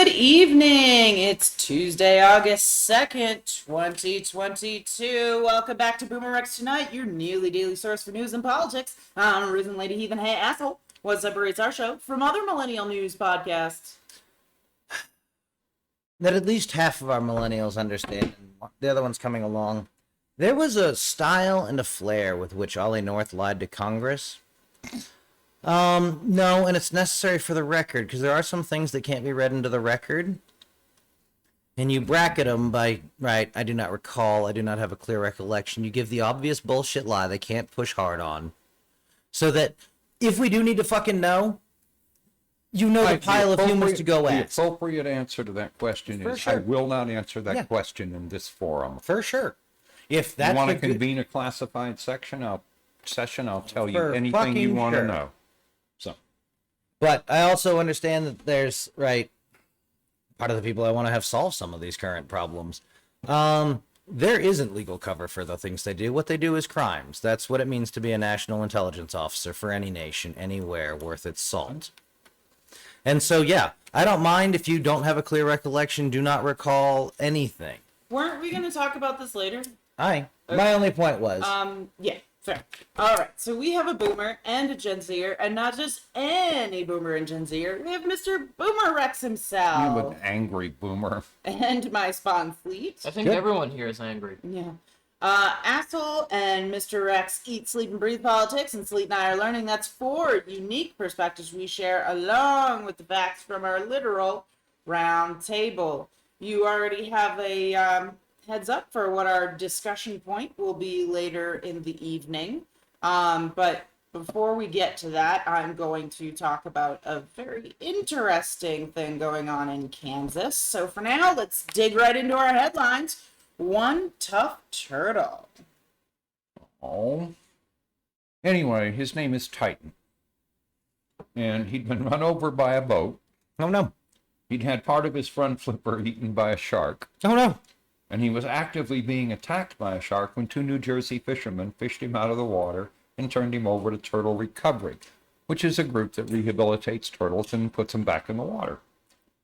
Good evening. It's Tuesday, August 2nd, 2022. Welcome back to BoomerRexTonight, your nearly daily source for news and politics. I'm RisenLadyHeathen. Hey, asshole. What separates our show from other Millennial news podcasts? That at least half of our millennials understand, and the other one's coming along. There was a style and a flair with which Ollie North lied to Congress. No, and it's necessary for the record, because there are some things that can't be read into the record. And you bracket them by, right, I do not recall, I do not have a clear recollection. You give the obvious bullshit lie they can't push hard on. So that if we do need to fucking know, you know the pile of humans to go at. The appropriate answer to that question is, sure. I will not answer that question in this forum. For sure. If that's you want to convene a classified I'll tell you anything you want to know. So, but I also understand that there's, right, part of the people I want to have solve some of these current problems. There isn't legal cover for the things they do. What they do is crimes. That's what it means to be a national intelligence officer for any nation, anywhere worth its salt. And so, yeah, I don't mind if you don't have a clear recollection, do not recall anything. Weren't we going to talk about this later? My only point was... Yeah, fair. All right, so we have a boomer and a Gen Zer, and not just any boomer and Gen Zer. We have Mr. BoomerRex himself. you an angry boomer. And my spawn Sleet. I think everyone here is angry. Yeah. Asshole and Mr. Rex eat, sleep, and breathe politics, and Sleet and I are learning. That's 4 unique perspectives we share, along with the facts from our literal round table. You already have a heads up for what our discussion point will be later in the evening. But before we get to that, I'm going to talk about a very interesting thing going on in Kansas. So for now, let's dig right into our headlines. One tough turtle. Oh. Anyway, his name is Titan. And he'd been run over by a boat. Oh, no. He'd had part of his front flipper eaten by a shark. Oh, no. And he was actively being attacked by a shark when 2 New Jersey fishermen fished him out of the water and turned him over to Turtle Recovery, which is a group that rehabilitates turtles and puts them back in the water.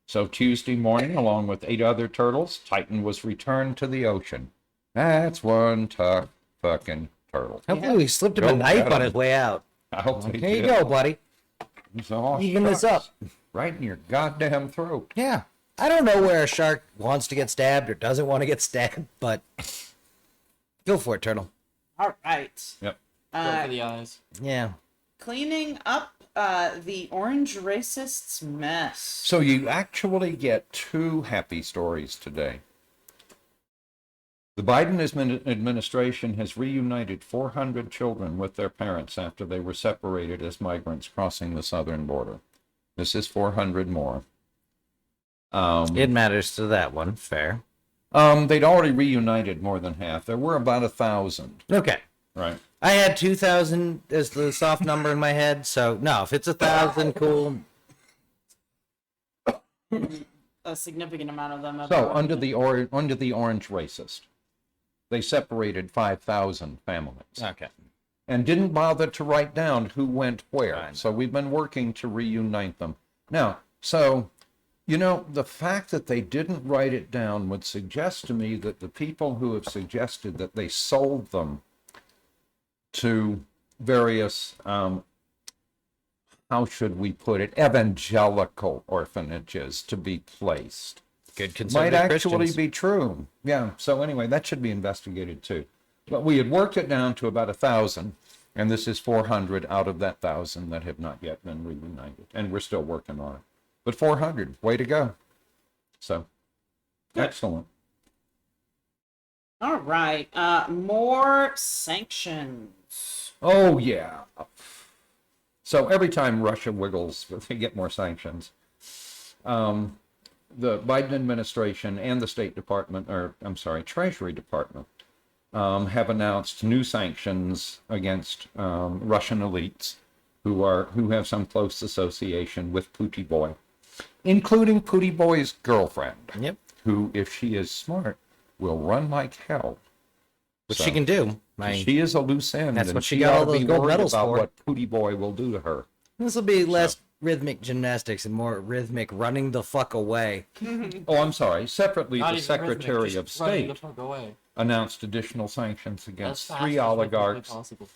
So Tuesday morning, along with 8 other turtles, Titan was returned to the ocean. That's one tough fucking turtle. Hopefully we slipped him a knife on his way out. I hope they Here you did. go, buddy. So, Even this up. Right in your goddamn throat. Yeah. I don't know where a shark wants to get stabbed or doesn't want to get stabbed, but go for it, turtle. All right. Yep. Go for the eyes. Yeah. Cleaning up the orange racists' mess. So you actually get 2 happy stories today. The Biden administration has reunited 400 children with their parents after they were separated as migrants crossing the southern border. This is 400 more. It matters to that one. Fair. They'd already reunited more than half. There were about 1,000. Okay. Right. I had 2,000 as the soft number in my head, so no, if it's 1,000, cool. A significant amount of them. Have So already under the orange racist, they separated 5,000 families. Okay. And didn't bother to write down who went where. Fine. So we've been working to reunite them. Now, so, you know, the fact that they didn't write it down would suggest to me that the people who have suggested that they sold them to various, how should we put it, evangelical orphanages to be placed. Good Might conservative actually Christians. be true. Yeah, so anyway, that should be investigated too. But we had worked it down to about 1,000, and this is 400 out of that 1,000 that have not yet been reunited, and we're still working on it. But 400, way to go. So, excellent. All right. More sanctions. Oh, yeah. So every time Russia wiggles, they get more sanctions. The Biden administration and the State Department, Treasury Department, have announced new sanctions against Russian elites who have some close association with Pootie Boy, including Pootie Boy's girlfriend, Yep. who, if she is smart, will run like hell. Which So, she can do. she is a loose end. That's and what she she got ought all to those be gold worried medals about for. what Pootie Boy will do to her. This will be less rhythmic gymnastics and more rhythmic running the fuck away. Oh, I'm sorry. Separately, Not the even Secretary rhythmic, of just running the State fuck away. announced additional sanctions As against fast 3 as humanly oligarchs possible.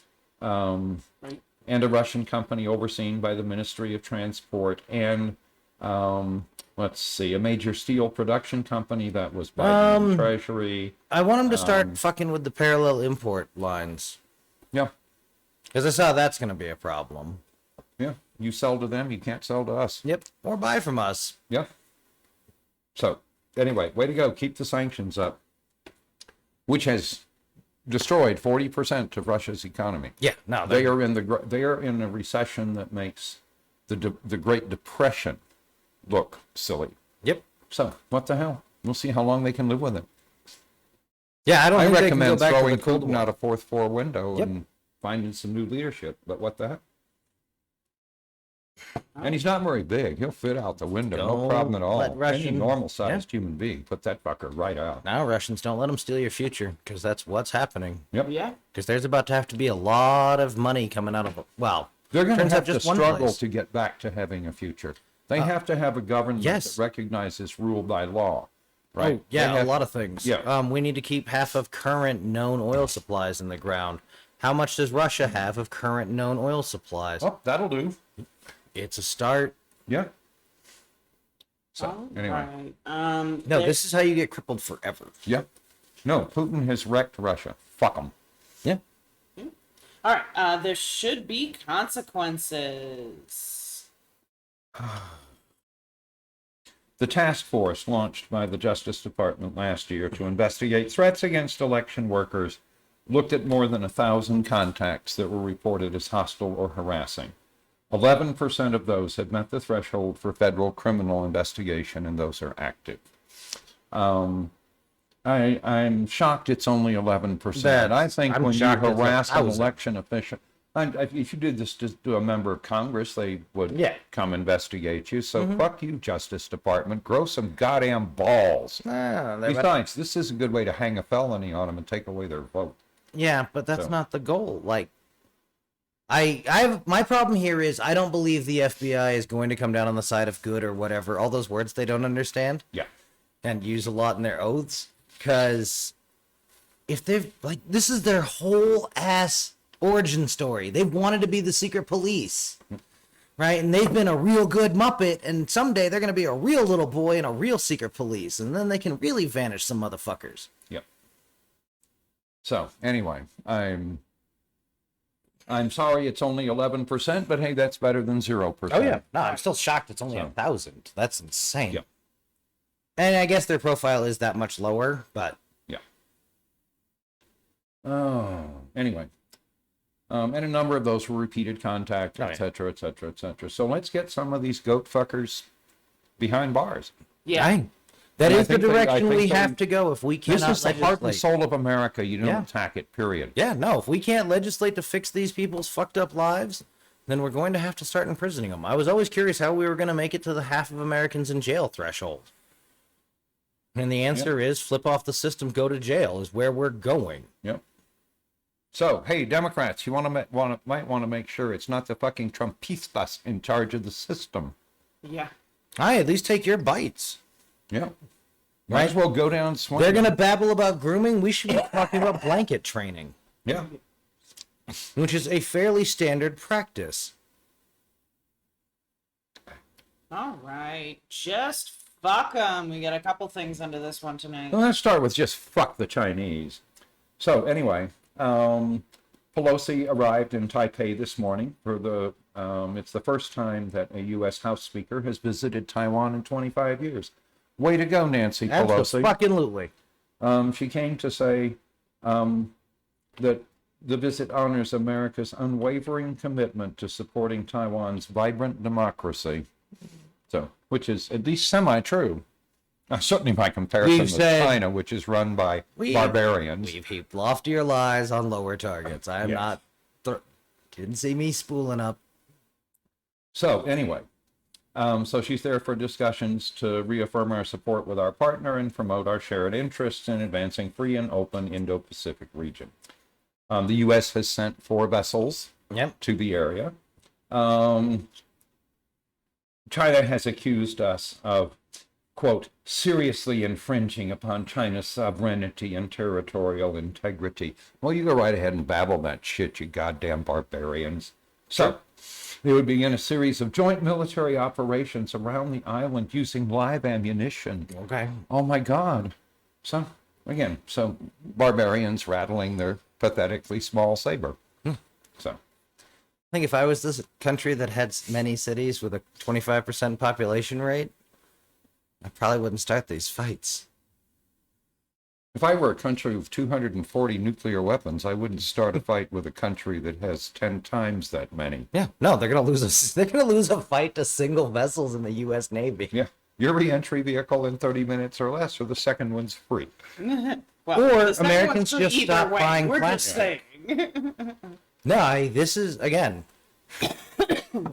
Right. and a Russian company overseen by the Ministry of Transport and, let's see, a major steel production company that was by the Treasury. I want them to start fucking with the parallel import lines. Yeah, Because I saw that's going to be a problem. yeah. You sell to them, you can't sell to us. Yep. Or buy from us. Yeah. So, anyway, way to go. Keep the sanctions up, which has destroyed 40% of Russia's economy. Yeah, no. They are in a recession that makes the Great Depression look silly. Yep. So, what the hell? We'll see how long they can live with it. Yeah, I don't I think they can go recommend back to throwing the Cold Putin War. out a fourth floor window Yep. and finding some new leadership. But what the heck? And he's not very big. He'll fit out the window, no Don't problem at all. let Any Russian- normal-sized human being, put that fucker right out. Now, Russians, don't let them steal your future, because that's what's happening. Yep. Yeah. Because there's about to have to be a lot of money coming out of, well, They're going to turns have out to just one struggle place. to get back to having a future. They have to have a government yes. that recognizes rule by law, right? Oh, yeah, They a have- lot of things. Yeah. We need to keep half of current known oil supplies in the ground. How much does Russia have of current known oil supplies? Oh, that'll do. It's a start. Yeah. So, anyway. Right. No, this is how you get crippled forever. Yeah. No, Putin has wrecked Russia. Fuck him. Yeah. All right. There should be consequences. The task force launched by the Justice Department last year to investigate threats against election workers looked at more than 1,000 contacts that were reported as hostile or harassing. 11% of those had met the threshold for federal criminal investigation, and those are active. I'm shocked it's only 11%. I think I'm when you shocked it's harass an 1,000. election official, if you did this to a member of Congress, they would Yeah. come investigate you. So fuck you, Justice Department. Grow some goddamn balls. Besides, this is a good way to hang a felony on them and take away their vote. Yeah, but that's So- not the goal. Like, my problem here is I don't believe the FBI is going to come down on the side of good or whatever. All those words they don't understand Yeah. and use a lot in their oaths. Because if they've, like, this is their whole ass origin story. They've wanted to be the secret police. Right? And they've been a real good Muppet, and someday they're going to be a real little boy and a real secret police, and then they can really vanish some motherfuckers. Yep. So anyway, I'm sorry it's only 11%, but hey, that's better than 0%. Oh, yeah. No, I'm still shocked it's only So- 1,000. That's insane. Yep. And I guess their profile is that much lower, but Yeah. Oh, anyway. And a number of those were repeated contact, Oh, yeah. et cetera, et cetera, et cetera. So let's get some of these goat fuckers behind bars. Yeah. dang. That And I is the think I direction think we they- have to go if we cannot This is the heart and legislate. soul of America. You don't Yeah. attack it, period. Yeah, no, if we can't legislate to fix these people's fucked up lives, then we're going to have to start imprisoning them. I was always curious how we were going to make it to the half of Americans in jail threshold. And the answer is flip off the system, go to jail is where we're going. Yep. So, hey, Democrats, you might want to make sure it's not the fucking Trumpistas in charge of the system. Yeah. Hi, at least take your bites. Yeah. Might as well go down swinging. They're going to babble about grooming. We should be talking about blanket training, Yeah. which is a fairly standard practice. All right. Just fuck them. We got a couple things under this one tonight. Well, let's start with just fuck the Chinese. So anyway, Pelosi arrived in Taipei this morning for it's the first time that a U.S. House Speaker has visited Taiwan in 25 years. Way to go, Nancy Pelosi. Absolutely. She came to say that the visit honors America's unwavering commitment to supporting Taiwan's vibrant democracy. So, which is at least semi-true. Certainly by comparison with China, which is run by barbarians. We've heaped loftier lies on lower targets. I'm Yes. not. Didn't see me spooling up. So anyway, so she's there for discussions to reaffirm our support with our partner and promote our shared interests in advancing free and open Indo-Pacific region. The U.S. has sent 4 vessels Yep. to the area. China has accused us of, quote, seriously infringing upon China's sovereignty and territorial integrity. Well, you go right ahead and babble that shit, you goddamn barbarians. So, they would begin a series of joint military operations around the island using live ammunition. Okay. Oh my God. So, again, so barbarians rattling their pathetically small saber. So, I think if I was this country that had many cities with a 25% population rate, I probably wouldn't start these fights. if I were a country with 240 nuclear weapons, I wouldn't start a fight with a country that has 10 times that many. Yeah, no, they're gonna lose they're gonna lose a fight to single vessels in the U.S. Navy. Yeah. Your re-entry vehicle in 30 minutes or less, or the second one's free. Well, Or the second Americans one's free just either stop way. buying We're just plastic. saying. No, this is again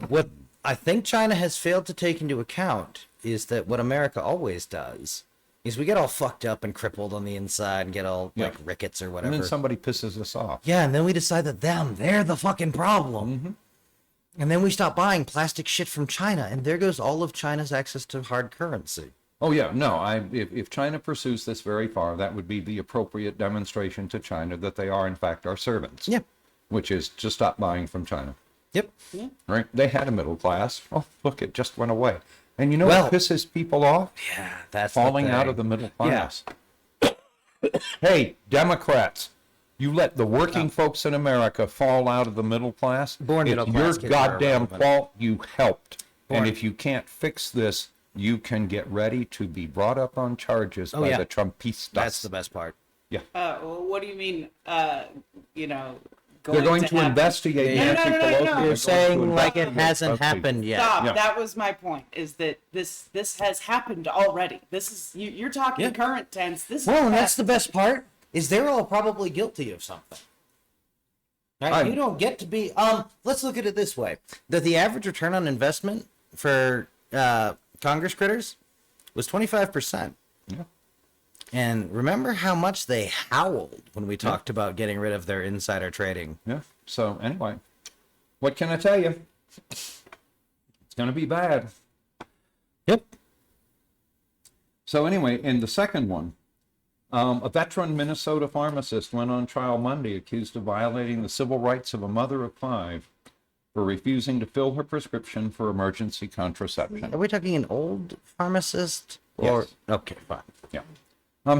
what I think China has failed to take into account is that what America always does is we get all fucked up and crippled on the inside and get all like rickets or And whatever. then somebody pisses us off. Yeah, and then we decide that they're the fucking problem. And then we stop buying plastic shit from China, and there goes all of China's access to hard currency. Oh yeah, no. If China pursues this very far, that would be the appropriate demonstration to China that they are in fact our servants. Yep. Which is to stop buying from China. Yep. Right? They had a middle class. Oh, look, it just went away. And you know Well- what pisses people off? Yeah, that's Falling the out thing. of the middle class. Hey, Democrats, you let the working folks in America fall out of the middle class. Born middle it's class your kids are goddamn irrelevant. fault. You helped. Born- And if you can't fix this, you can get ready to be brought up on charges by yeah. the Trumpistas. That's the best part. Well, what do you mean? You know, They're going to happen? investigate No, no, Nancy no, no, Pelosi. no. They're You're going to saying like it investigate hasn't Trump. happened yet. Stop. Yeah. That was my point. Is that this has happened already? This is you're talking Yeah. current tense. This. Well, is and that's past. the best part is they're all probably guilty of something. Right? I'm- You don't get to be. Let's look at it this way: that the average return on investment for Congress critters was 25%. Yeah. And remember how much they howled when we talked about getting rid of their insider trading. Yeah. So anyway, what can I tell you? It's going to be bad. Yep. So anyway, in the second one, a veteran Minnesota pharmacist went on trial Monday accused of violating the civil rights of a mother of 5 for refusing to fill her prescription for emergency contraception. Are we talking an old pharmacist? Or Yes. okay, fine. Yeah.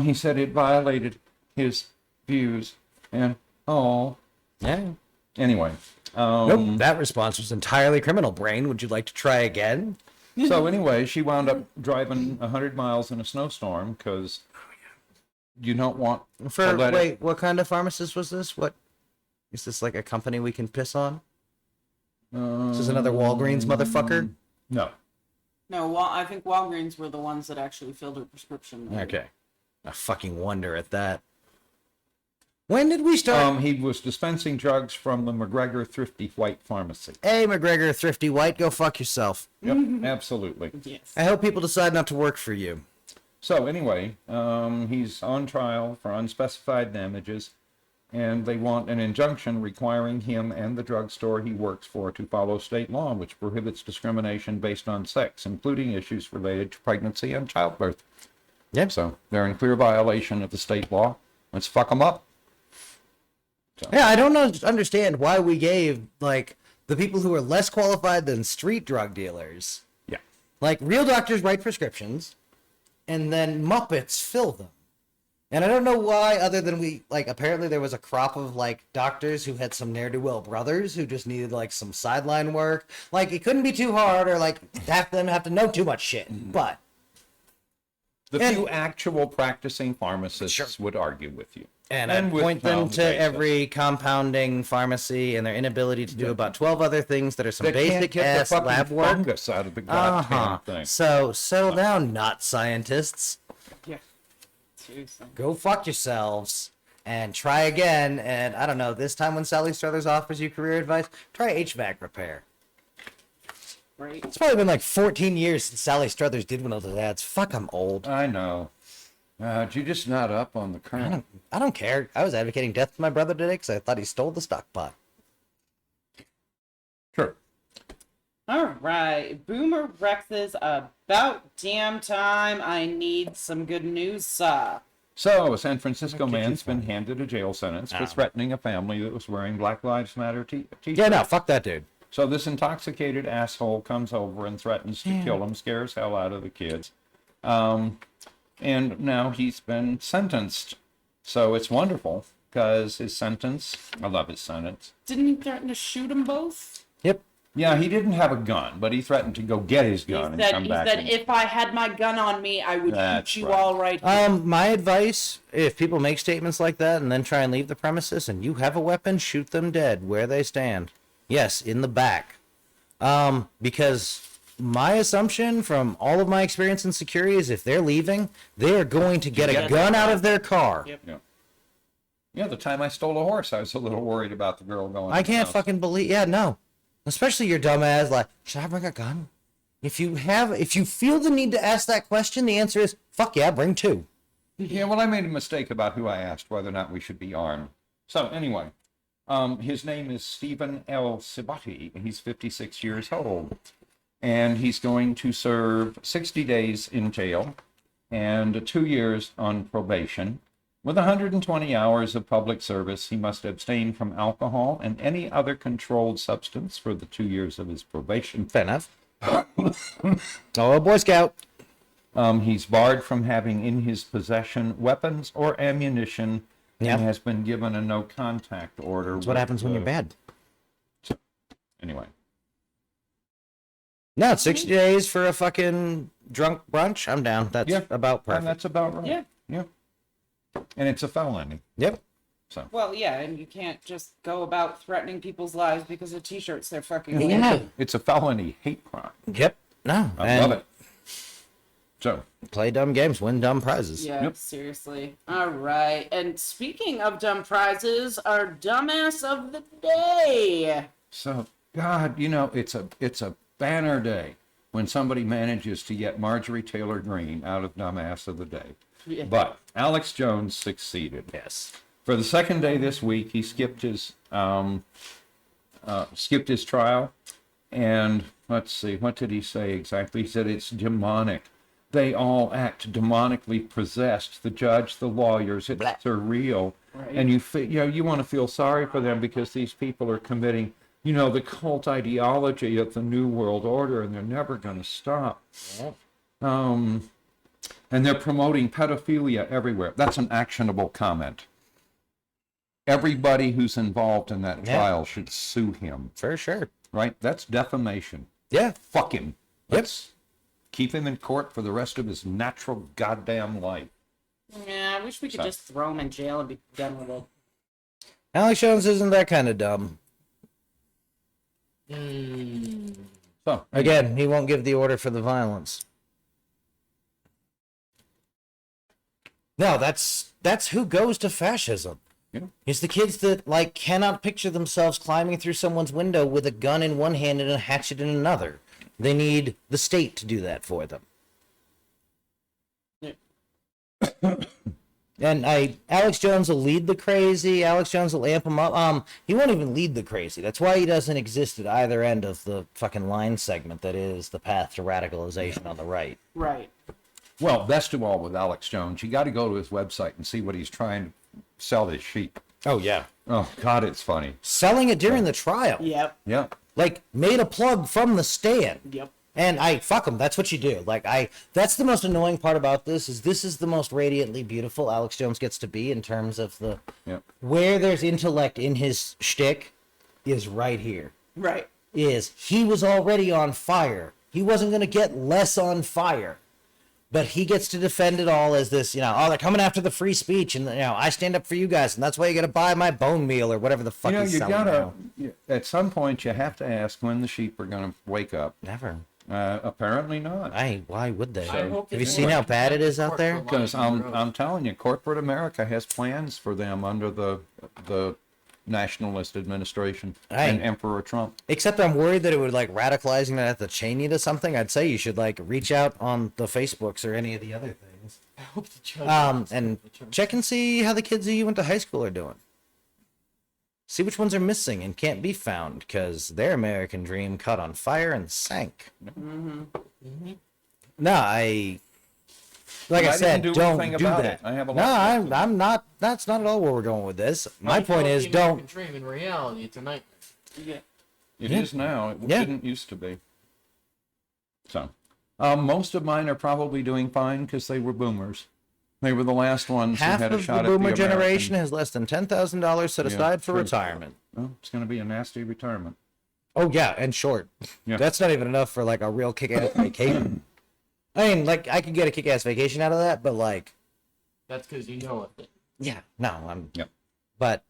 He said it violated his views and all. Yeah. Anyway. Nope. That response was entirely criminal. Brain, would you like to try again? So anyway, she wound up driving 100 miles in a snowstorm because you don't want For to let it- wait, what kind of pharmacist was this? What is this like a company we can piss on? Is this another Walgreens motherfucker? No. No, well, I think Walgreens were the ones that actually filled her prescription. Okay. I fucking wonder at that. When did we start? He was dispensing drugs from the McGregor Thrifty White Pharmacy. Hey, McGregor, thrifty white, go fuck yourself. Yep, absolutely. Yes. I hope people decide not to work for you. So anyway, he's on trial for unspecified damages, and they want an injunction requiring him and the drugstore he works for to follow state law, which prohibits discrimination based on sex, including issues related to pregnancy and childbirth. Yep. So they're in clear violation of the state law. Let's fuck them up. Yeah, I don't understand why we gave, like, the people who are less qualified than street drug dealers. Yeah. Like, real doctors write prescriptions, and then Muppets fill them. And I don't know why, other than apparently there was a crop of, like, doctors who had some ne'er-do-well brothers who just needed, like, some sideline work. Like, it couldn't be too hard, or, like, half them have to know too much shit. But, The And- few actual practicing pharmacists Sure. would argue with you. and I with point them sound to basis. every compounding pharmacy and their inability to do about 12 other things that are some They can't basic get the ass fucking lab work. fungus out of the goddamn Uh-huh. thing. So settle down, not scientists. Yeah. Seriously. Go fuck yourselves and try again. And I don't know, this time when Sally Struthers offers you career advice, try HVAC repair. Right. It's probably been like 14 years since Sally Struthers did one of those ads. Fuck, I'm old. I know. You're just not up on the current. I don't care. I was advocating death for my brother today because I thought he stole the stock pot. Sure. All right, Boomer Rex's about damn time. I need some good news, sir. So, a San Francisco man's been handed a jail sentence for threatening a family that was wearing Black Lives Matter t-shirts. Yeah, no, fuck that dude. So this intoxicated asshole comes over and threatens to kill him, scares hell out of the kids. And now he's been sentenced. So it's wonderful, because his sentence, I love his sentence. Didn't he threaten to shoot them both? Yep. Yeah, he didn't have a gun, but he threatened to go get his gun and come back. He said, and- if I had my gun on me, I would That's shoot you right. all right here. My advice, if people make statements like that and then try and leave the premises and you have a weapon, shoot them dead where they stand. Yes, in the back. Because my assumption from all of my experience in security is if they're leaving, they are going to get a gun out of their car. Yep. Yeah. Yeah, the time I stole a horse, I was a little worried about the girl going. I in the can't house. fucking believe, yeah, no. Especially your dumb ass, like, should I bring a gun? If you feel the need to ask that question, the answer is, fuck yeah, bring two. Yeah, well, I made a mistake about who I asked whether or not we should be armed. So anyway, his name is Stephen L. Sibati. He's 56 years old, and he's going to serve 60 days in jail and 2 years on probation. With 120 hours of public service, he must abstain from alcohol and any other controlled substance for the 2 years of his probation. Fair enough. Oh, a Boy Scout. He's barred from having in his possession weapons or ammunition Yep. and has been given a no contact order. That's what happens when you're bad. Anyway, No, it's 60 days for a fucking drunk brunch. I'm down. That's Yeah. about and perfect. that's about right. Yeah. Yeah. And it's a felony. Yep. So Well, yeah, and you can't just go about threatening people's lives because of t-shirts they're fucking Yeah. wearing. it's a felony hate crime. Yep. No. I love it. So, Play dumb games, win dumb prizes. Yeah, Yep. seriously. All right. And speaking of dumb prizes, our dumbass of the day. God, it's a banner day when somebody manages to get Marjorie Taylor Greene out of dumbass of the day. Yeah. But Alex Jones succeeded. Yes. For the second day this week, he skipped his trial, and let's see, what did he say exactly? He said it's demonic. They all act demonically possessed. The judge, the lawyers, it's surreal, and you want to feel sorry for them because these people are committing, the cult ideology of the New World Order, and they're never going to stop. And they're promoting pedophilia everywhere. That's an actionable comment. Everybody who's involved in that trial should sue him, For sure. right? That's defamation. Yeah. Fuck him. Yep. Let's keep him in court for the rest of his natural goddamn life. Yeah, I wish we could just throw him in jail and be done with it. Alex Jones isn't that kind of dumb. So, Again, he won't give the order for the violence. No, that's who goes to fascism. Yeah. It's the kids that cannot picture themselves climbing through someone's window with a gun in one hand and a hatchet in another. They need the state to do that for them. And Alex Jones will lead the crazy. Alex Jones will amp him up. He won't even lead the crazy. That's why he doesn't exist at either end of the fucking line segment that is the path to radicalization on the right. Right. well, best of all with Alex Jones, you got to go to his website and see what he's trying to sell his sheep. Oh yeah, Oh, God, it's funny. selling it during the trial. Yep. Yeah. Made a plug from the stand. Yep. And fuck them. That's what you do. That's the most annoying part about this is the most radiantly beautiful Alex Jones gets to be in terms of Yeah. where there's intellect in his shtick is right here. Right. Is he was already on fire. He wasn't going to get less on fire. But he gets to defend it all as this, they're coming after the free speech, and I stand up for you guys, and that's why you got to buy my bone meal or whatever the fuck he's You selling gotta, now. at some point, you have to ask when the sheep are going to wake up. Never. Apparently not. Why would they? I hope Have you it's seen how bad it is out there? Because I'm telling you, corporate America has plans for them under the nationalist administration and Emperor Trump. Except I'm worried that it would radicalizing that at the chain you to something. I'd say you should reach out on the Facebooks or any of the other things. I hope the judge. And check and see how the kids that you went to high school are doing. See which ones are missing and can't be found, because their American dream caught on fire and sank. No, like I said, didn't do don't anything do about that. it. I have a No, lot of I'm not. That's not at all where we're going with this. My Like, point the is, American don't. Dream in reality, it's a nightmare. Yeah. It Yeah. is now. It Yeah. didn't used to be. So, most of mine are probably doing fine because they were boomers. They were the last ones Half who had a of shot the at boomer the generation American. has less than $10,000 set Yeah, aside for true. retirement. Oh, it's going to be a nasty retirement. Oh yeah, and short. Yeah. That's not even enough for like a real kick-ass vacation. I mean, like I could get a kick-ass vacation out of that, but like, That's because you know it. yeah, no, I'm. Yep. But,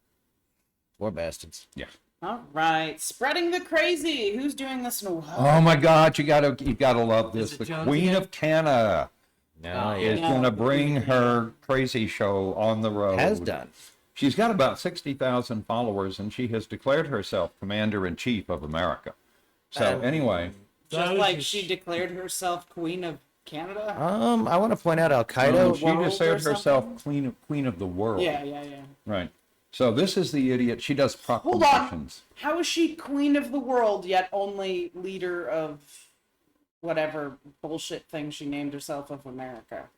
poor bastards. Yeah. All right, spreading the crazy. Who's doing this? In Oh my God, you gotta love this. Is it The Jones Queen again? of Canada No, Oh, is yeah. gonna bring her crazy show on the road. has done. She's got about 60,000 followers, and she has declared herself Commander-in-Chief of America. So anyway, Just So like just- she declared herself Queen of Canada. I want to point out Al Qaeda. she world declared or herself something? Queen of the world. Yeah. Right. So this is the idiot. She does Hold proclamations. on. How is she Queen of the world yet only leader of whatever bullshit thing she named herself of America?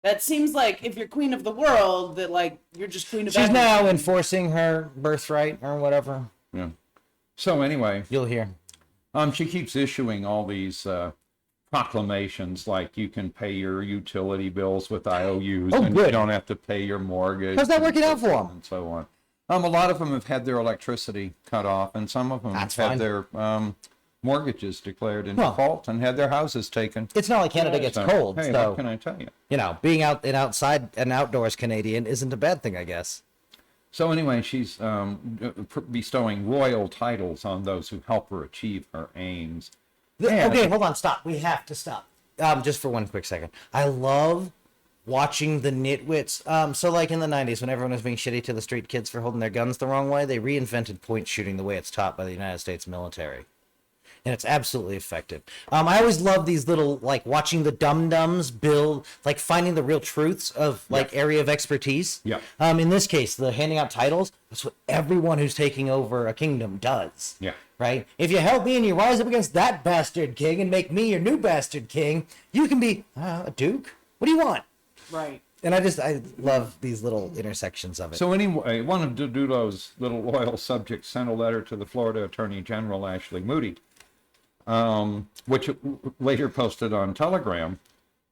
That seems like if you're Queen of the world, that like you're just Queen of. She's now everything. enforcing her birthright or whatever. Yeah. So anyway, You'll hear. she keeps issuing all these proclamations like you can pay your utility bills with IOUs Oh, and you good. don't have to pay your mortgage. How's that and working so out for forth 'em? And so on. A lot of them have had their electricity cut off, and some of them That's have had fine. their mortgages declared in Huh. default and had their houses taken. It's not like Canada gets So, cold, hey, so what can I tell you? you know, being outside an outdoors Canadian isn't a bad thing, I guess. So anyway, she's bestowing royal titles on those who help her achieve her aims. Yeah. Okay, hold on, stop. We have to stop. Just for one quick second. I love watching the nitwits. So like in the 90s, when everyone was being shitty to the street kids for holding their guns the wrong way, they reinvented point shooting the way it's taught by the United States military. And it's absolutely effective. I always love these little, like, watching the dum-dums build, like, finding the real truths of, like, area of expertise. Yeah. In this case, the handing out titles, that's what everyone who's taking over a kingdom does. Yeah. Right? If you help me and you rise up against that bastard king and make me your new bastard king, you can be a duke. What do you want? Right. And I love these little intersections of it. So anyway, one of Dudulo's little loyal subjects sent a letter to the Florida Attorney General Ashley Moody, which later posted on Telegram,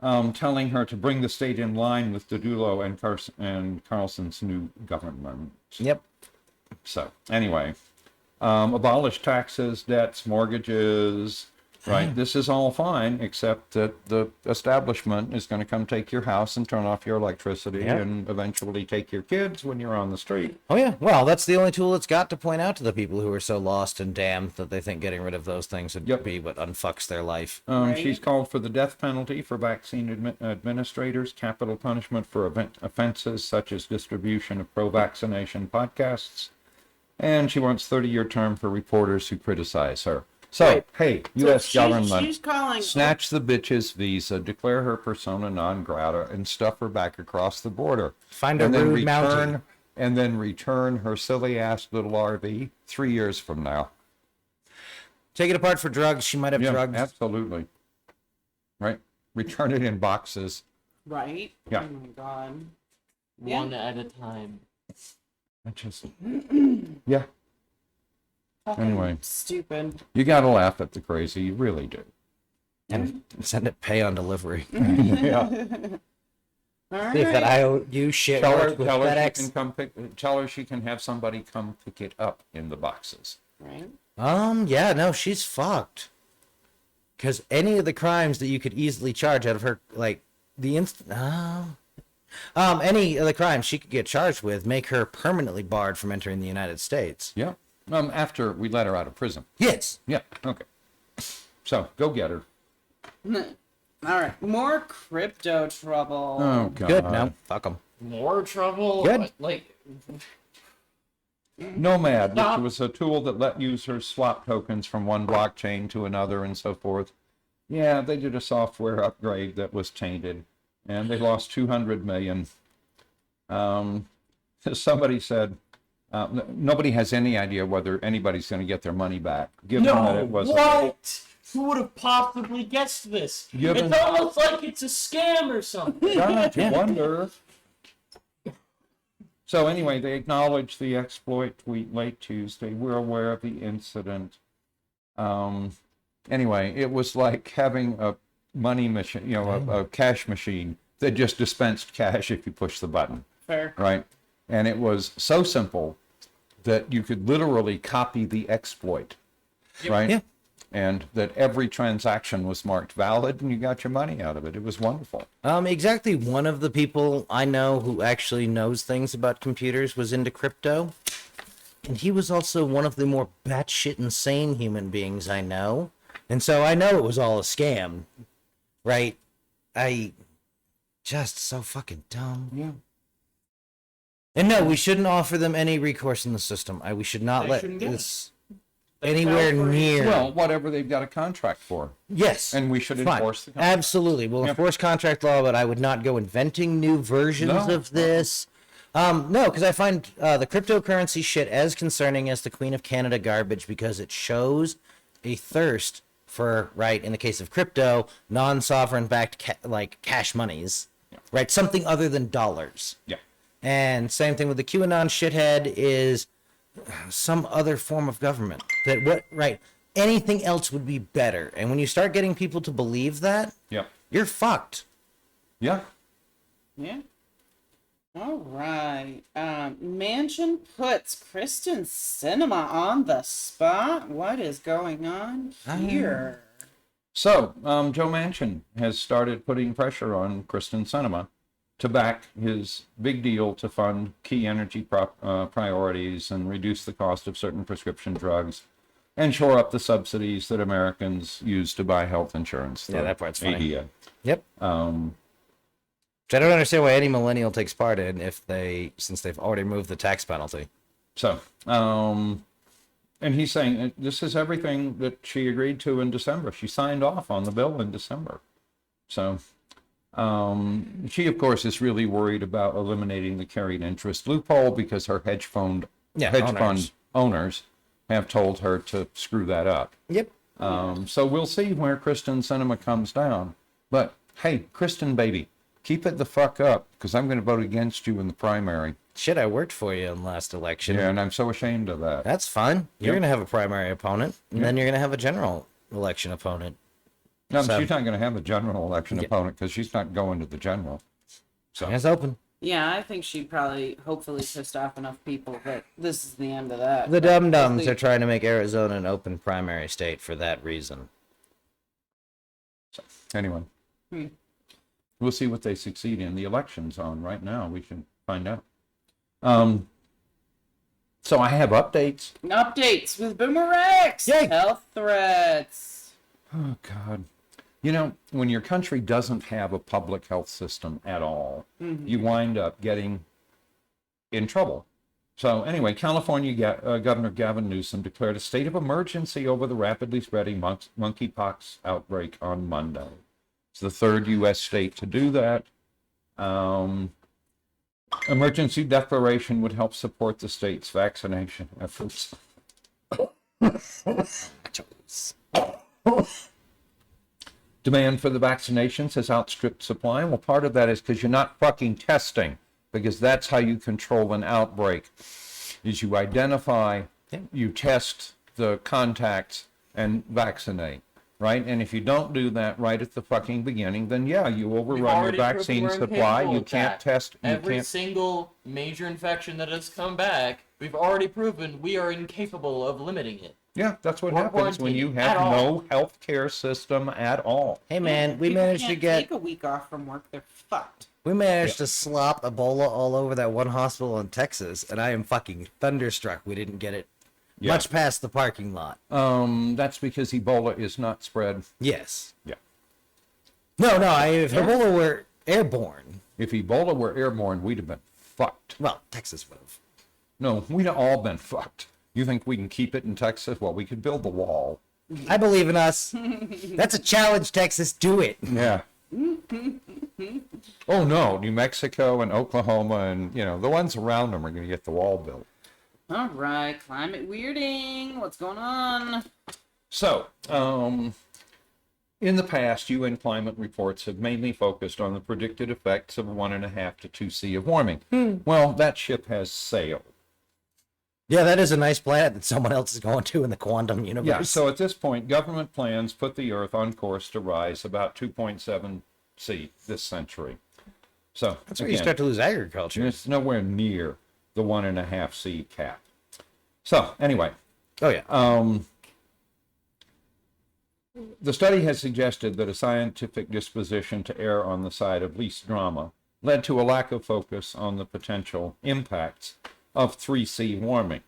telling her to bring the state in line with Dudulo and Carlson's new government. Yep. So anyway, abolish taxes, debts, mortgages, right? This is all fine, except that the establishment is going to come take your house and turn off your electricity Yep. and eventually take your kids when you're on the street. Oh yeah. Well, that's the only tool it's got to point out to the people who are so lost and damned that they think getting rid of those things would Yep. be what unfucks their life. Right. She's called for the death penalty for vaccine administrators, capital punishment for offenses such as distribution of pro-vaccination podcasts, and she wants 30-year term for reporters who criticize her. So, Right. hey, So U.S. government, She's calling. snatch the bitch's visa, declare her persona non grata, and stuff her back across the border. Find a and then rude Mountie. return her silly ass little RV 3 years from now. Take it apart for drugs. She might have drugs. Absolutely. Right? Return it in boxes. Right. Yeah. Oh my god. One at a time. I just, yeah. Fucking Anyway. Stupid. You got to laugh at the crazy. You really do. And send it pay on delivery. Yeah. All See if that right. IOU shit Tell her, works with tell her she FedEx. can come tell her she can have somebody come pick it up in the boxes. Right. Yeah, no, she's fucked. Because any of the crimes that you could easily charge out of her, like, any of the crimes she could get charged with make her permanently barred from entering the United States. Yeah. After we let her out of prison. Yes. Yeah. Okay. So go get her. All right. More crypto trouble. Oh God. Good, no, fuck them. More trouble? Good. Like, Nomad, Stop. which was a tool that let users swap tokens from one blockchain to another and so forth. Yeah, they did a software upgrade that was tainted, and they lost 200 million. Somebody said, Nobody has any idea whether anybody's going to get their money back, given that No, it was what? Who would have possibly guessed this? Given- It's almost like it's a scam or something. Don't you wonder? So anyway, they acknowledged the exploit tweet late Tuesday. We're aware of the incident. Anyway, it was like having a money machine, you know, a cash machine that just dispensed cash if you push the button, Fair. right? And it was so simple that you could literally copy the exploit, right? Yeah. And that every transaction was marked valid and you got your money out of it. It was wonderful. Exactly one of the people I know who actually knows things about computers was into crypto. And he was also one of the more batshit insane human beings I know. And so I know it was all a scam, right? Just so fucking dumb. Yeah. And no, we shouldn't offer them any recourse in the system. We should not They let shouldn't get it. this anywhere fell for it. near. Well, whatever they've got a contract for. Yes. And we should Fine. enforce the contract. Absolutely. We'll Yeah. enforce contract law, but I would not go inventing new versions No. of this. No, because I find the cryptocurrency shit as concerning as the Queen of Canada garbage because it shows a thirst for, right, in the case of crypto, non-sovereign backed like cash monies, right? Something other than dollars. Yeah. And same thing with the QAnon shithead is some other form of government that right, anything else would be better. And when you start getting people to believe that, Yeah. you're fucked. Yeah. Yeah. All right. Manchin puts Kyrsten Sinema on the spot. What is going on here? So, Joe Manchin has started putting pressure on Kyrsten Sinema to back his big deal to fund key energy priorities and reduce the cost of certain prescription drugs and shore up the subsidies that Americans use to buy health insurance. Yeah, that part's funny. ADA. Yep. Which I don't understand why any millennial takes part in since they've already removed the tax penalty. So, and he's saying this is everything that she agreed to in December. She signed off on the bill in December. So, she, of course, is really worried about eliminating the carried interest loophole because her hedge fund owners have told her to screw that up. Yep. So we'll see where Kyrsten Sinema comes down. But, hey, Kyrsten, baby, keep it the fuck up because I'm going to vote against you in the primary. Shit, I worked for you in last election. Yeah, and I'm so ashamed of that. That's fine. You're Yep. going to have a primary opponent, and then you're going to have a general election opponent. No, So- she's not going to have a general election opponent because she's not going to the general. So It's open. Yeah, I think she probably, hopefully, pissed off enough people that this is the end of that. The But dum-dums hopefully- are trying to make Arizona an open primary state for that reason. anyway, we'll see what they succeed in. The election's on right now. We should find out. So I have updates. Updates with BoomerRex. Yay. Health threats. Oh, God. You know, when your country doesn't have a public health system at all, you wind up getting in trouble. So anyway, California Governor Gavin Newsom declared a state of emergency over the rapidly spreading monkeypox outbreak on Monday. It's the third U.S. state to do that. Emergency declaration would help support the state's vaccination efforts. Demand for the vaccinations has outstripped supply. Well, part of that is because you're not fucking testing, because that's how you control an outbreak, is you identify, you test the contacts and vaccinate, right? And if you don't do that right at the fucking beginning, then yeah, you overrun your vaccine supply. You can't test. Every single major infection that has come back, we've already proven we are incapable of limiting it. Yeah, that's what Or happens when you quarantining have at all. no health care system at all. Hey man, we People managed to can't get take a week off from work. They're fucked. we managed to slop Ebola all over that one hospital in Texas, and I am fucking thunderstruck we didn't get it much past the parking lot. That's because Ebola is not spread. Yes. Yeah. No, if Ebola were airborne, If Ebola were airborne, we'd have been fucked. well, Texas would have. No, we'd have all been fucked. You think we can keep it in Texas? Well, we could build the wall. I believe in us. That's a challenge, Texas. Do it. Yeah. Oh no, New Mexico and Oklahoma and the ones around them are going to get the wall built. All right, climate weirding. What's going on? So, in the past, UN climate reports have mainly focused on the predicted effects of 1.5 to 2°C of warming. Well, that ship has sailed. Yeah, that is a nice planet that someone else is going to in the quantum universe. Yeah, so at this point, government plans put the Earth on course to rise about 2.7°C this century. So, that's where you start to lose agriculture. it's nowhere near the 1.5°C cap. So, anyway. Oh, yeah. The study has suggested that a scientific disposition to err on the side of least drama led to a lack of focus on the potential impacts of 3°C warming.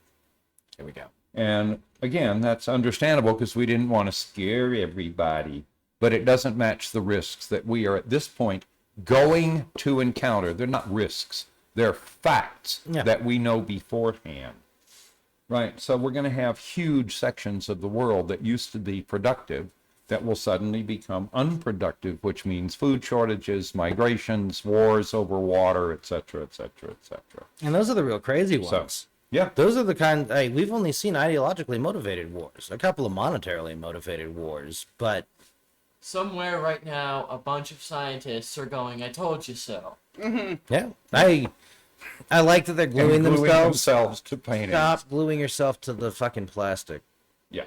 Here we go. And again, that's understandable because we didn't want to scare everybody, but it doesn't match the risks that we are at this point going to encounter. They're not risks, they're facts that we know beforehand. Right, so we're going to have huge sections of the world that used to be productive that will suddenly become unproductive, which means food shortages, migrations, wars over water, etc., etc., etc. And those are the real crazy ones. So, yeah. Those are the kind, we've only seen ideologically motivated wars, a couple of monetarily motivated wars, but... Somewhere right now, a bunch of scientists are going, I told you so. Yeah, I like that they're gluing themselves to painting. Stop gluing yourself to the fucking plastic. Yeah.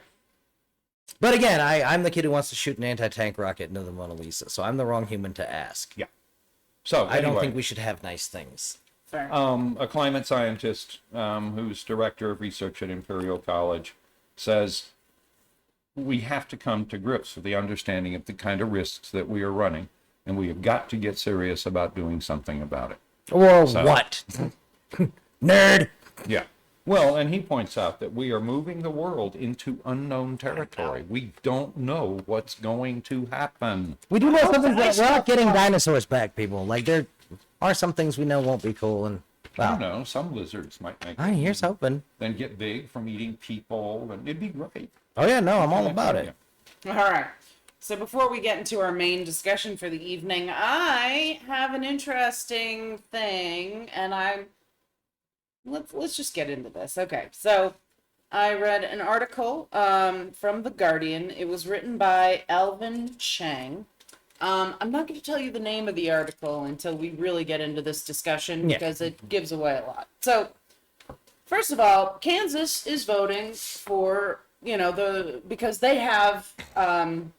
But again, I'm the kid who wants to shoot an anti-tank rocket into the Mona Lisa, so I'm the wrong human to ask. Yeah. So I don't think we should have nice things. Fair. A climate scientist who's director of research at Imperial College says we have to come to grips with the understanding of the kind of risks that we are running, and we have got to get serious about doing something about it. Or what? Nerd! Yeah. Well, and he points out that we are moving the world into unknown territory. We don't know what's going to happen. We do know something that we're not getting dinosaurs back, people. Like, there are some things we know won't be cool, and I don't know, some lizards might make it. Here's hoping. Then get big from eating people, and it'd be great. Oh yeah, no, I'm all about it. All right. So before we get into our main discussion for the evening, I have an interesting thing, and let's just get into this. Okay, so I read an article from The Guardian. It was written by Alvin Chang. I'm not going to tell you the name of the article until we really get into this discussion because it gives away a lot. So, first of all, Kansas is voting for, because they have an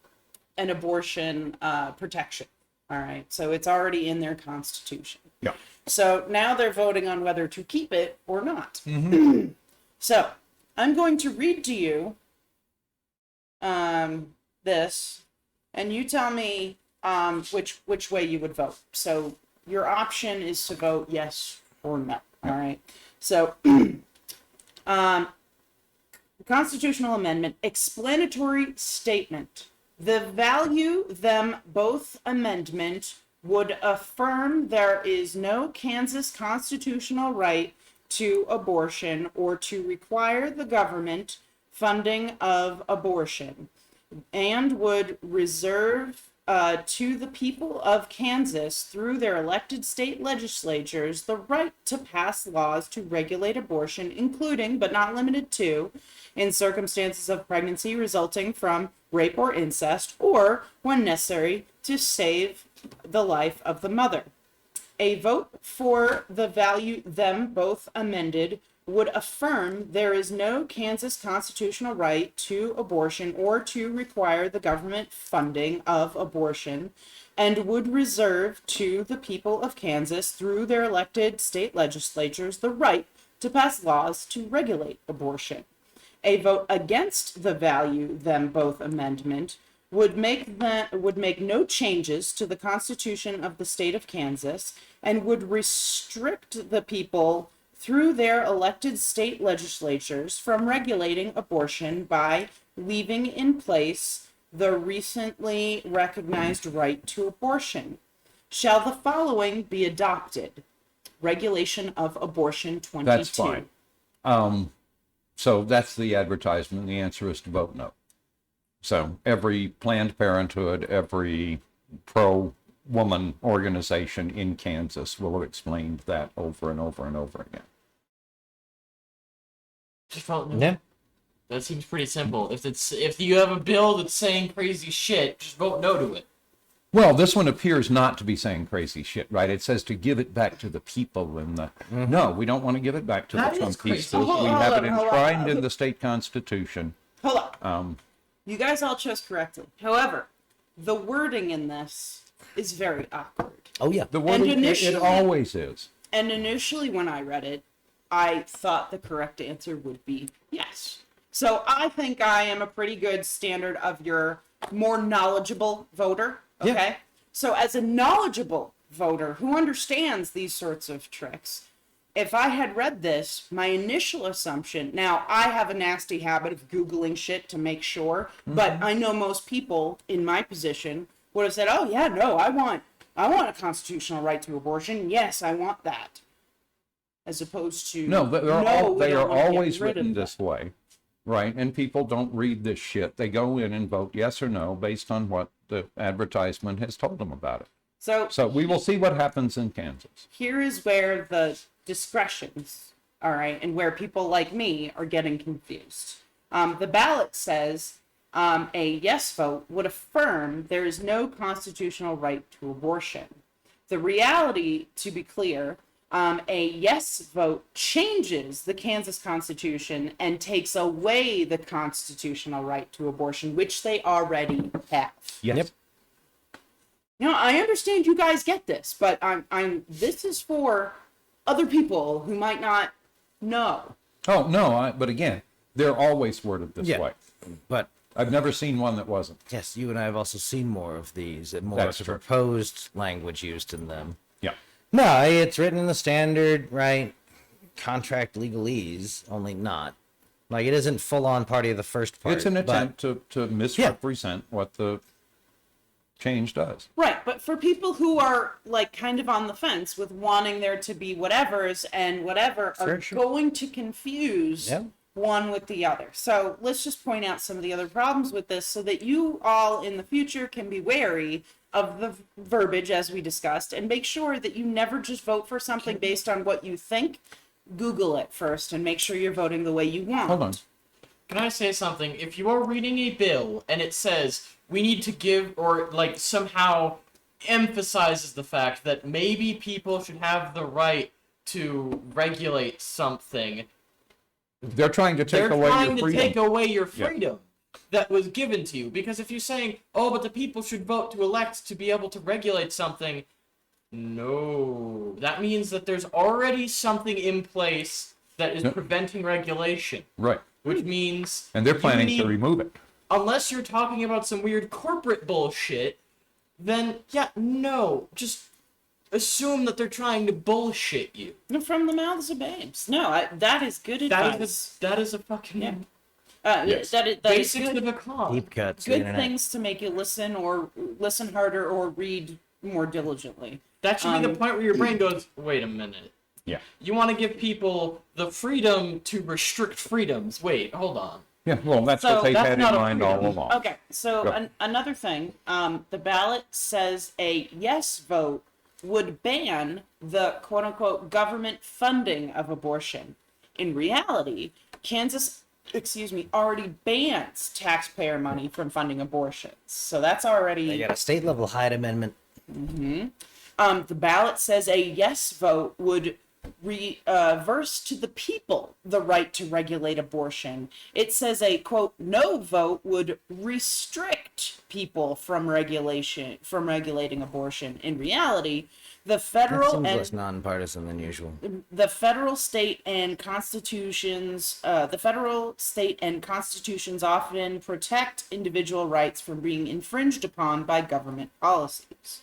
abortion protection. All right, so it's already in their constitution. Yeah. So now they're voting on whether to keep it or not. Mm-hmm. So I'm going to read to you this, and you tell me which way you would vote. So your option is to vote yes or no. All right. So constitutional amendment, explanatory statement. The value them both amendment would affirm there is no Kansas constitutional right to abortion or to require the government funding of abortion, and would reserve to the people of Kansas through their elected state legislatures the right to pass laws to regulate abortion, including but not limited to in circumstances of pregnancy resulting from rape or incest, or when necessary to save the life of the mother. A vote for the value them both amended would affirm there is no Kansas constitutional right to abortion or to require the government funding of abortion, and would reserve to the people of Kansas through their elected state legislatures the right to pass laws to regulate abortion. A vote against the value them both amendment would make no changes to the Constitution of the state of Kansas, and would restrict the people through their elected state legislatures from regulating abortion by leaving in place the recently recognized right to abortion. Shall the following be adopted? Regulation of Abortion 22. That's fine. So that's the advertisement. The answer is to vote no. So every Planned Parenthood, every pro-woman organization in Kansas will have explained that over and over and over again. Just vote no. Yeah. That seems pretty simple. If you have a bill that's saying crazy shit, just vote no to it. Well, this one appears not to be saying crazy shit, right? It says to give it back to the people, and no, we don't want to give it back to That the is Trumpistas. crazy. We have it Hold on. enshrined in the state constitution. Hold on. Um, You guys all chose correctly. However, the wording in this is very awkward. Oh yeah. the wording, it initially- always is. And initially, when I read it, I thought the correct answer would be yes. So I think I am a pretty good standard of your more knowledgeable voter. Okay. Yeah. So as a knowledgeable voter who understands these sorts of tricks, if I had read this, my initial assumption, now I have a nasty habit of Googling shit to make sure, but I know most people in my position would have said, oh yeah, no, I want a constitutional right to abortion. Yes, I want that. As opposed to No, we they don't are want to get always rid of written that. this way, right? And people don't read this shit. They go in and vote yes or no based on what the advertisement has told them about it. So we will see what happens in Kansas. Here is where the discretions, all right, and where people like me are getting confused. The ballot says a yes vote would affirm there is no constitutional right to abortion. The reality, to be clear, a yes vote changes the Kansas Constitution and takes away the constitutional right to abortion, which they already have. Yes. Yep. Now, I understand you guys get this, but this is for other people who might not know. Oh, no, but again, they're always worded this Yeah. way. But I've never seen one that wasn't. yes, you and I have also seen more of these and more That's of the true. proposed language used in them. Yeah. No, it's written in the standard, right, contract legalese, only not. Like, it isn't full-on party of the first part. It's an but- attempt to misrepresent what the change does. Right, but for people who are like kind of on the fence with wanting there to be whatevers and whatever are Sure. going to confuse Yeah. one with the other. So let's just point out some of the other problems with this so that you all in the future can be wary of the verbiage as we discussed and make sure that you never just vote for something based on what you think. Google it first and make sure you're voting the way you want. Hold on. Can I say something? If you are reading a bill and it says we need to give, or like somehow emphasizes the fact that maybe people should have the right to regulate something, They're trying to take they're away trying your to freedom. take away your Yeah. freedom that was given to you. Because if you're saying, oh, but the people should vote to elect to be able to regulate something, no. That means that there's already something in place that is Yep. preventing regulation. Right. Which means And they're you planning need- to remove it. unless you're talking about some weird corporate bullshit, then yeah, no. Just assume that they're trying to bullshit you. From the mouths of babes. No, that is good advice. That is a fucking Yeah. Yes. That is basics good, of a con. Deep cuts. the good internet. things to make you listen or listen harder or read more diligently. That should be the point where your brain goes, wait a minute. Yeah. You want to give people the freedom to restrict freedoms. Wait, hold on. Yeah, well, that's So what they've that's had in not a mind all freedom. along. Okay, so Go. another thing, the ballot says a yes vote would ban the quote-unquote government funding of abortion. In reality, Kansas, already bans taxpayer money from funding abortions. So that's They already... got a state-level Hyde Amendment. The ballot says a yes vote would reverse to the people the right to regulate abortion. It says a quote no vote would restrict people from regulating abortion. In reality, the That federal seems and less nonpartisan than usual. the federal, state, and constitutions often protect individual rights from being infringed upon by government policies.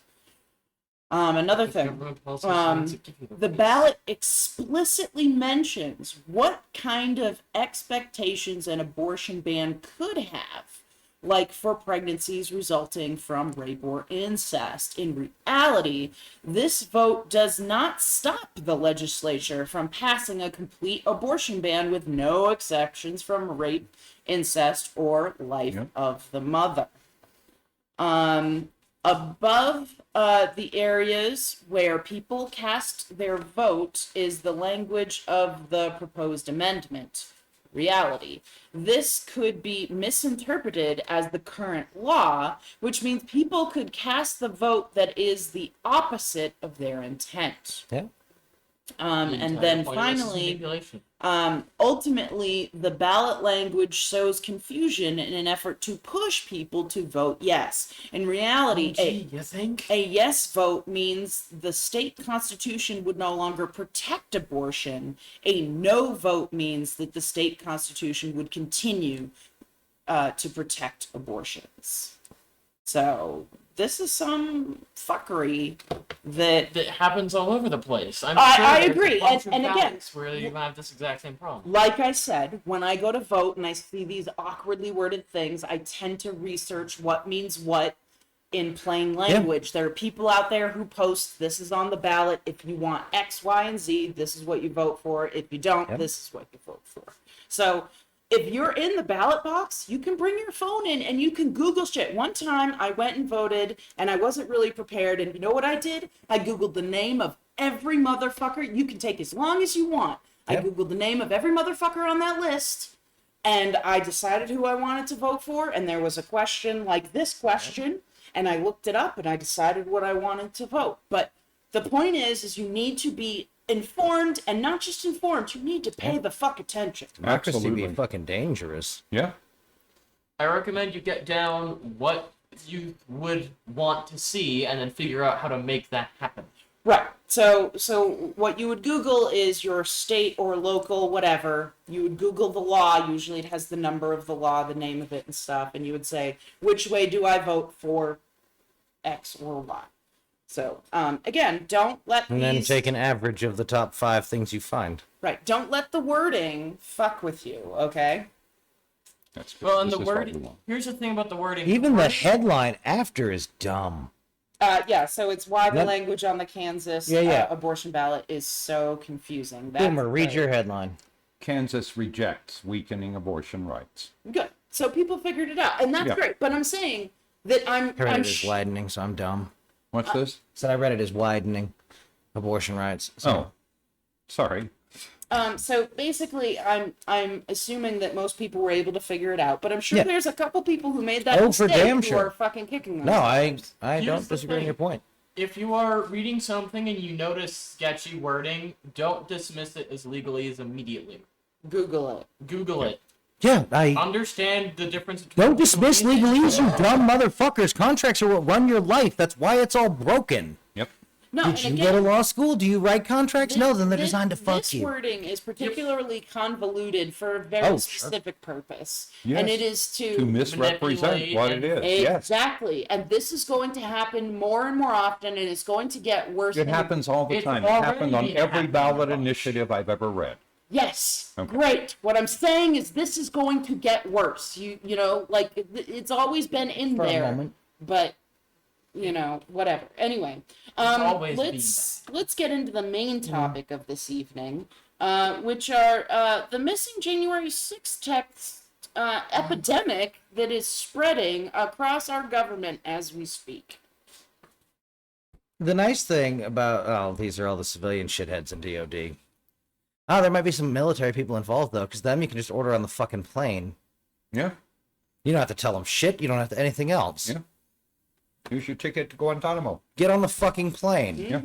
Another thing, Government policies need to give you the rights. ballot explicitly mentions what kind of expectations an abortion ban could have, like for pregnancies resulting from rape or incest. In reality, this vote does not stop the legislature from passing a complete abortion ban with no exceptions from rape, incest, or life Yep. of the mother. Above the areas where people cast their vote is the language of the proposed amendment. reality. This could be misinterpreted as the current law, which means people could cast the vote that is the opposite of their intent. Yeah. And then finally, ultimately, the ballot language shows confusion in an effort to push people to vote yes. In reality, you think? a yes vote means the state constitution would no longer protect abortion. A no vote means that the state constitution would continue to protect abortions. So this is some fuckery that happens all over the place. I agree. And again, where you have this exact same problem. like I said, when I go to vote and I see these awkwardly worded things, I tend to research what means what in plain language. There are people out there who post, this is on the ballot. If you want X, Y, and Z, this is what you vote for. If you don't, this is what you vote for. So if you're in the ballot box, you can bring your phone in and you can Google shit. One time I went and voted and I wasn't really prepared. And you know what I did? I Googled the name of every motherfucker. You can take as long as you want. I Googled the name of every motherfucker on that list and I decided who I wanted to vote for. And there was a question like this question and I looked it up and I decided what I wanted to vote. But the point is you need to be informed, and not just informed, you need to pay the fuck attention. Democracy Absolutely. be fucking dangerous. Yeah. I recommend you get down what you would want to see and then figure out how to make that happen. Right. So what you would Google is your state or local whatever. You would Google the law. Usually it has the number of the law, the name of it and stuff. And you would say, which way do I vote for X or Y? So, again, don't let And then take an average of the top 5 things you find. Right. Don't let the wording fuck with you, okay? That's good. Well, and This the is what we wording. want. Here's the thing about the wording. Even the headline after is dumb. Yeah, so it's why the Yep. language on the Kansas abortion ballot is so confusing. That's Boomer, read your headline. Kansas rejects weakening abortion rights. Good. So people figured it out, and that's great. But I'm saying that I read it as widening, so I'm dumb. What's this? Said I read it as widening abortion rights. So. Oh, sorry. So basically, I'm assuming that most people were able to figure it out, but I'm sure there's a couple people who made that for mistake damn who sure. are fucking kicking them. No, I Here's don't the disagree on thing. your point. If you are reading something and you notice sketchy wording, don't dismiss it as legalese immediately. Google it. Google it. Yeah, I Understand the difference between. don't dismiss legalese, you dumb motherfuckers. Contracts are what run your life. That's why it's all broken. Yep. No, Did and you again, go to law school? Do you write contracts? No, then they're this- designed to fuck this you. wording is particularly convoluted for a very Oh, sure. specific purpose, Yes. and it is To misrepresent manipulate what it is. Yes. Exactly, and this is going to happen more and more often, and it's going to get worse. It happens all the It's time. It already happened on been every happening. ballot initiative I've ever read. Yes, Okay. great. What I'm saying is this is going to get worse. You know, like it's always been in For a there, moment. but you know, whatever. Anyway, always let's get into the main topic of this evening, which are the missing January 6th text epidemic that is spreading across our government as we speak. The nice thing about these are all the civilian shitheads in DOD. Oh, there might be some military people involved though, because them you can just order on the fucking plane. Yeah. You don't have to tell them shit. You don't have to anything else. Yeah. Use your ticket to Guantanamo. Get on the fucking plane. Yeah.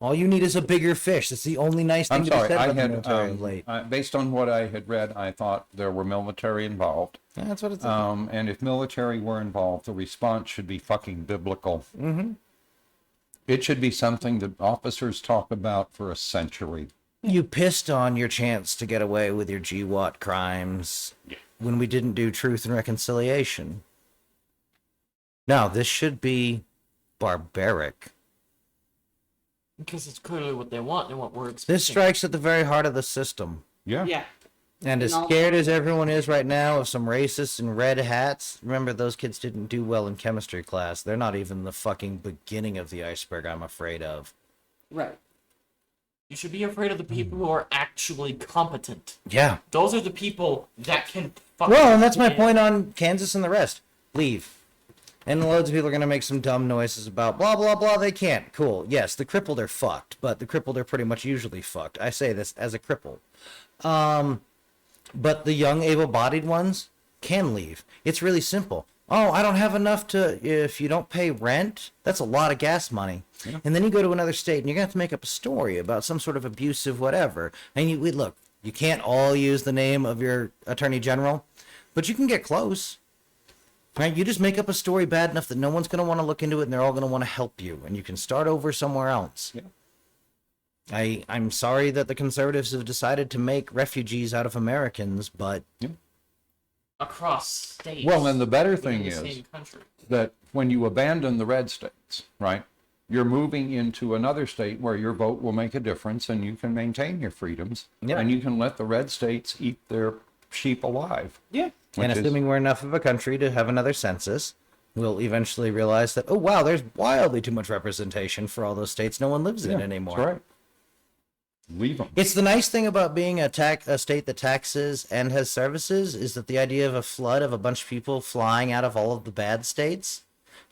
All you need is a bigger fish. That's the only nice thing I'm to be sorry. said I about the had, military of late. based on what I had read, I thought there were military involved. Yeah, that's what it's. And if military were involved, the response should be fucking biblical. Mm-hmm. It should be something that officers talk about for a century. You pissed on your chance to get away with your GWAT crimes when we didn't do truth and reconciliation. Now, this should be barbaric. Because it's clearly what they want and what we're expecting. This strikes at the very heart of the system. Yeah. Yeah. And as And all- scared as everyone is right now of some racists in red hats, remember those kids didn't do well in chemistry class. They're not even the fucking beginning of the iceberg I'm afraid of. Right. You should be afraid of the people who are actually competent. Yeah. Those are the people that can fucking Well, and that's my win. point on Kansas and the rest. Leave. And loads of people are going to make some dumb noises about blah, blah, blah. They can't. Cool. Yes, the crippled are fucked, but the crippled are pretty much usually fucked. I say this as a cripple. But the young, able-bodied ones can leave. It's really simple. Oh, I don't have enough to, if you don't pay rent, that's a lot of gas money. Yeah. And then you go to another state and you're going to have to make up a story about some sort of abusive whatever. And look, you can't all use the name of your attorney general, but you can get close. Right? You just make up a story bad enough that no one's going to want to look into it and they're all going to want to help you. And you can start over somewhere else. Yeah. I'm sorry that the conservatives have decided to make refugees out of Americans, but... Yeah. Across states. Well, and the better within thing the is same country. that when you abandon the red states, right, you're moving into another state where your vote will make a difference and you can maintain your freedoms. Yeah. And you can let the red states eat their sheep alive. Yeah. Which And is- assuming we're enough of a country to have another census, we'll eventually realize that, oh, wow, there's wildly too much representation for all those states no one lives in anymore. That's right. Leave them. It's the nice thing about being a state that taxes and has services is that the idea of a flood of a bunch of people flying out of all of the bad states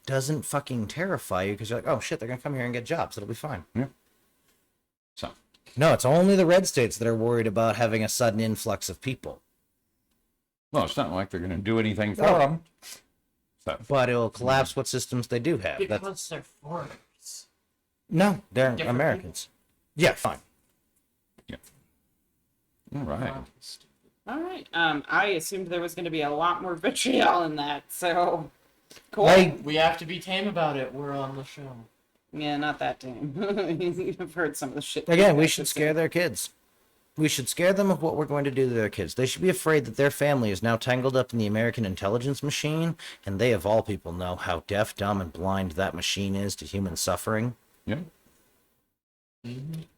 doesn't fucking terrify you because you're like, oh shit, they're gonna come here and get jobs. It'll be fine. Yeah. So, No, it's only the red states that are worried about having a sudden influx of people. well, it's not like they're going to do anything for No. them. So, But it'll collapse what systems they do have. Because they're foreigners. No, they're Different Americans. Yeah, fine. all right. All right. I assumed there was going to be a lot more vitriol in that, so cool. We have to be tame about it. We're on the show. Yeah, not that tame. You've heard some of the shit. Again, you we guys should have scare said. their kids. We should scare them of what we're going to do to their kids. They should be afraid that their family is now tangled up in the American intelligence machine, and they, of all people, know how deaf, dumb, and blind that machine is to human suffering. Yeah.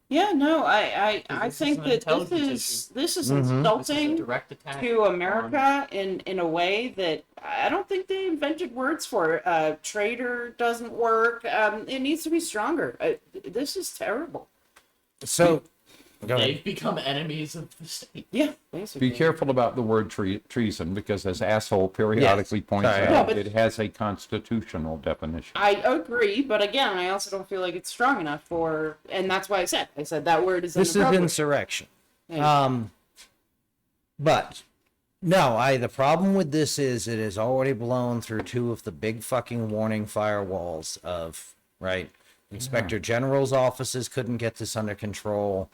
Yeah, no, I This is think an that intelligence this is Mhm. This is a insulting direct attack to on- America in a way that I don't think they invented words for. Traitor doesn't work. It needs to be stronger. This is terrible. So, go ahead. They've become enemies of the state. Yeah, basically. Be careful about the word treason because, as Asshole periodically points Sorry. out, Yeah, but- it has a constitutional definition. I agree, but again, I also don't feel like it's strong enough for, and that's why I said that word is This is inappropriate. insurrection. Yeah. But no, the problem with this is it has already blown through two of the big fucking warning firewalls of, right? Inspector General's offices couldn't get this under control.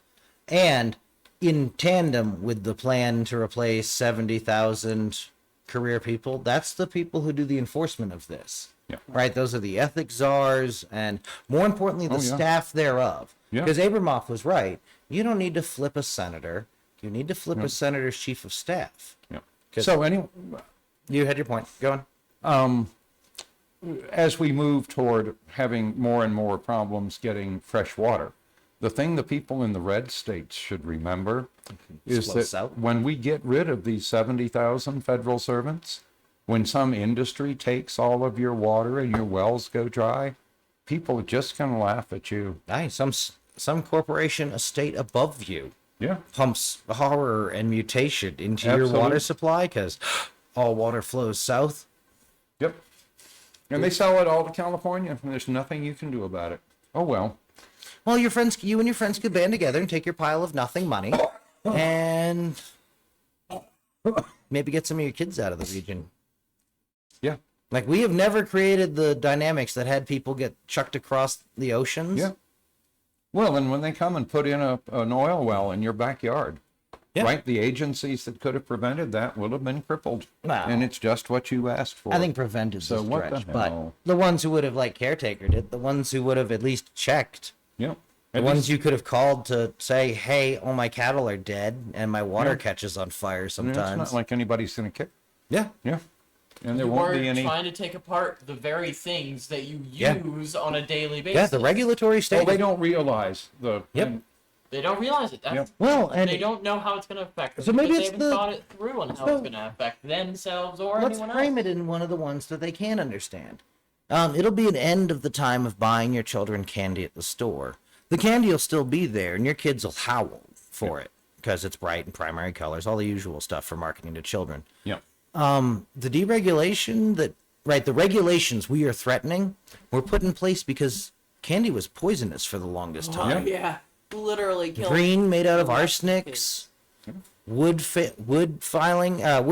And in tandem with the plan to replace 70,000 career people, that's the people who do the enforcement of this. Yeah. Right? Those are the ethics czars and, more importantly, the Oh, yeah. staff thereof. Yeah. Because Abramoff was right. You don't need to flip a senator. You need to flip a senator's chief of staff. Yeah. 'Cause- So anyway, You had your point. Go on. as we move toward having more and more problems getting fresh water, the thing the people in the red states should remember is Slow that south. when we get rid of these 70,000 federal servants, when some industry takes all of your water and your wells go dry, people are just going to laugh at you. Aye, some corporation, a state above you, Yeah. pumps horror and mutation into your Absolutely. water supply because all water flows south. Yep. And they sell it all to California, and there's nothing you can do about it. Oh, well. Well, you and your friends could band together and take your pile of nothing money and maybe get some of your kids out of the region. Yeah. Like, we have never created the dynamics that had people get chucked across the oceans. Yeah. Well, and when they come and put in an oil well in your backyard, Yeah. right, the agencies that could have prevented that will have been crippled. Wow. And it's just what you asked for. I think prevent is So a what the stretch, but hell? the ones who would have, like, caretakered it, the ones who would have at least checked, Yeah. the ones you could have called to say, hey, all my cattle are dead and my water catches on fire It's sometimes. not like anybody's going to care. Yeah. Yeah. And there You won't are be any. trying to take apart the very things that you Yeah. use on a daily basis. Yeah, the regulatory state. Well, they don't realize the. Yep. and- They don't realize it. That's, Yep. Well, and they don't know how it's going to affect them. So maybe because it's they haven't the- thought it through on how so- it's going to affect themselves or let's anyone frame else. it in one of the ones that they can understand. It'll be an end of the time of buying your children candy at the store. The candy will still be there, and your kids will howl for it because it's bright and primary colors, all the usual stuff for marketing to children. Yeah. The deregulation the regulations we are threatening were put in place because candy was poisonous for the longest time. Yeah, literally killed. Green made out of Kids. arsenics. wood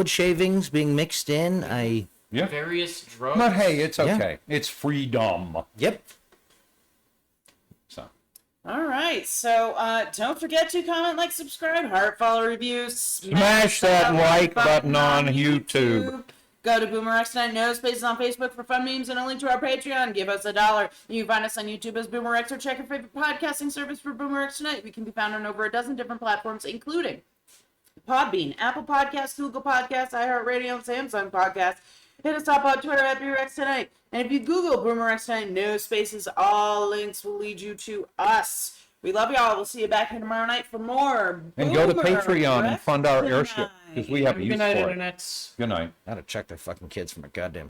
shavings being mixed in. Yeah. Various drugs. But hey, it's Yeah. okay. It's freedom. Yep. So. All right, so don't forget to comment, like, subscribe, heart, follow, review, Smash that like button on YouTube. Go to BoomerRexTonight, no spaces on Facebook for fun memes, and a link to our Patreon. Give us $1. You can find us on YouTube as BoomerX, or check your favorite podcasting service for BoomerRexTonight. We can be found on over a dozen different platforms, including Podbean, Apple Podcasts, Google Podcasts, iHeartRadio, and Samsung Podcasts. Hit us up on Twitter at BoomerRexTonight. And if you Google BoomerRexTonight, no spaces, all links will lead you to us. We love y'all. We'll see you back here tomorrow night for more. And go to Patreon and fund our airship, because we have a use Good night, for it. internets. Good night. Gotta check their fucking kids from a goddamn